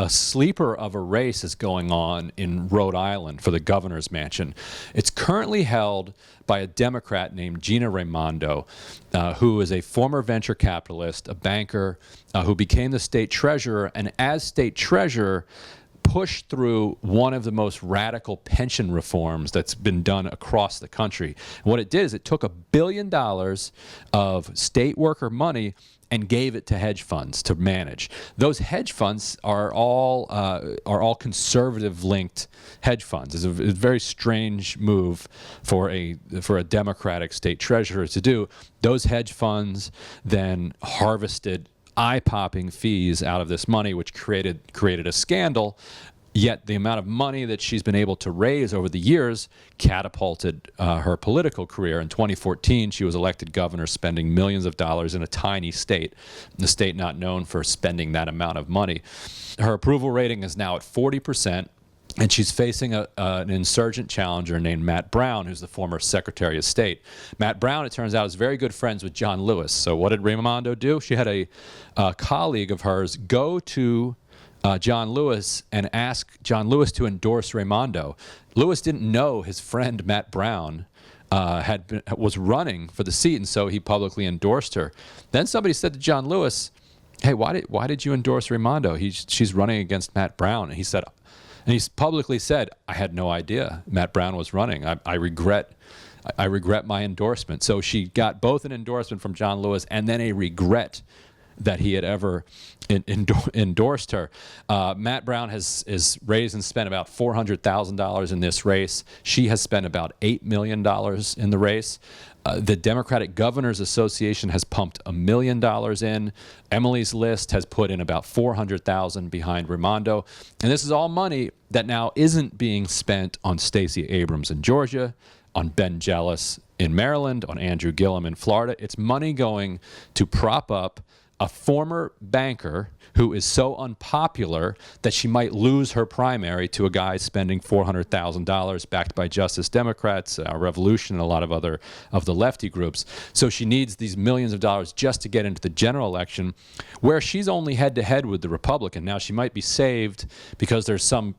a sleeper of a race is going on in Rhode Island for the governor's mansion. It's currently held by a Democrat named Gina Raimondo, who is a former venture capitalist, a banker, who became the state treasurer, and as state treasurer, pushed through one of the most radical pension reforms that's been done across the country. And what it did is it took $1 billion of state worker money and gave it to hedge funds to manage. Those hedge funds are all conservative-linked hedge funds. It's a very strange move for a Democratic state treasurer to do. Those hedge funds then harvested eye-popping fees out of this money, which created a scandal. Yet the amount of money that she's been able to raise over the years catapulted her political career. In 2014, she was elected governor, spending millions of dollars in a tiny state, the state not known for spending that amount of money. Her approval rating is now at 40%. And she's facing an insurgent challenger named Matt Brown, who's the former Secretary of State. Matt Brown, it turns out, is very good friends with John Lewis. So what did Raimondo do? She had a colleague of hers go to John Lewis and ask John Lewis to endorse Raimondo. Lewis didn't know his friend Matt Brown was running for the seat, and so he publicly endorsed her. Then somebody said to John Lewis, "Hey, why did you endorse Raimondo? She's running against Matt Brown." And he said. And he publicly said, "I had no idea Matt Brown was running. I regret my endorsement." So she got both an endorsement from John Lewis and then a regret that he had ever endorsed her. Matt Brown has raised and spent about $400,000 in this race. She has spent about $8 million in the race. The Democratic Governors Association has pumped $1 million in. Emily's List has put in about $400,000 behind Raimondo. And this is all money that now isn't being spent on Stacey Abrams in Georgia, on Ben Jealous in Maryland, on Andrew Gillum in Florida. It's money going to prop up a former banker who is so unpopular that she might lose her primary to a guy spending $400,000 backed by Justice Democrats, Revolution, and a lot of other of the lefty groups. So she needs these millions of dollars just to get into the general election, where she's only head-to-head with the Republican. Now, she might be saved because there's some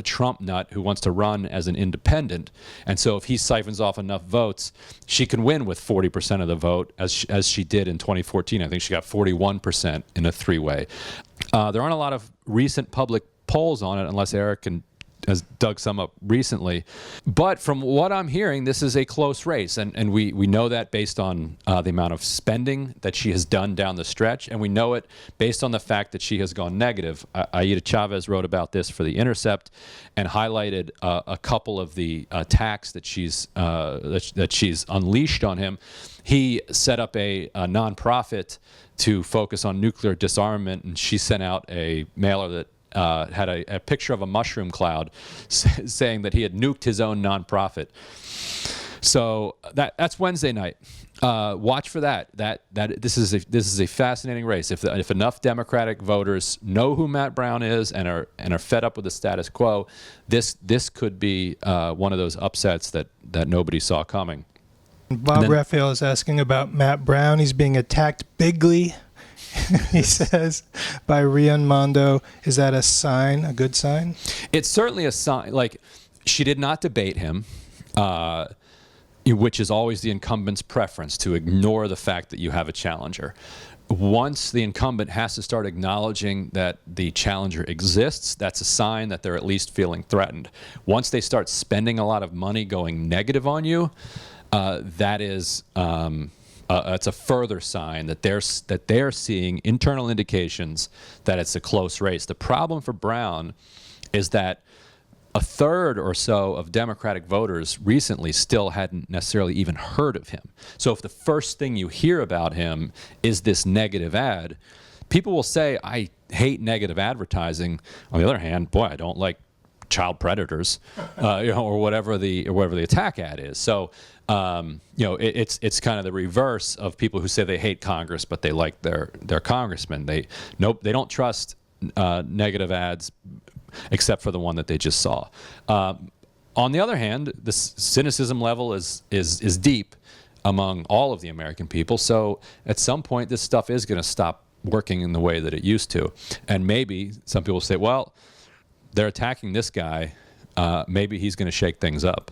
Trump nut who wants to run as an independent. And so if he siphons off enough votes, she can win with 40% of the vote, as she did in 2014. I think she got 41% in a three-way. There aren't a lot of recent public polls on it, unless Eric has dug some up recently. But from what I'm hearing, this is a close race. And we know that based on the amount of spending that she has done down the stretch. And we know it based on the fact that she has gone negative. Aida Chavez wrote about this for The Intercept and highlighted a couple of the attacks that she's unleashed on him. He set up a nonprofit to focus on nuclear disarmament, and she sent out a mailer that had a picture of a mushroom cloud saying that he had nuked his own nonprofit. So that's Wednesday night. Watch for that. This is a fascinating race. If enough Democratic voters know who Matt Brown is and are fed up with the status quo, this could be one of those upsets that nobody saw coming. Bob Raphael is asking about Matt Brown. He's being attacked bigly, he says, by Raimondo. Is that a sign, a good sign? It's certainly a sign. Like, she did not debate him, which is always the incumbent's preference, to ignore the fact that you have a challenger. Once the incumbent has to start acknowledging that the challenger exists, that's a sign that they're at least feeling threatened. Once they start spending a lot of money going negative on you, that is it's a further sign that they're seeing internal indications that it's a close race. The problem for Brown is that a third or so of Democratic voters recently still hadn't necessarily even heard of him. So if the first thing you hear about him is this negative ad, people will say, "I hate negative advertising." On the other hand, boy, I don't like child predators, or whatever the attack ad is. So, it's kind of the reverse of people who say they hate Congress but they like their congressman. They don't trust negative ads, except for the one that they just saw. On the other hand, the cynicism level is deep among all of the American people. So at some point, this stuff is going to stop working in the way that it used to. And maybe some people say, well, they're attacking this guy. Maybe he's going to shake things up.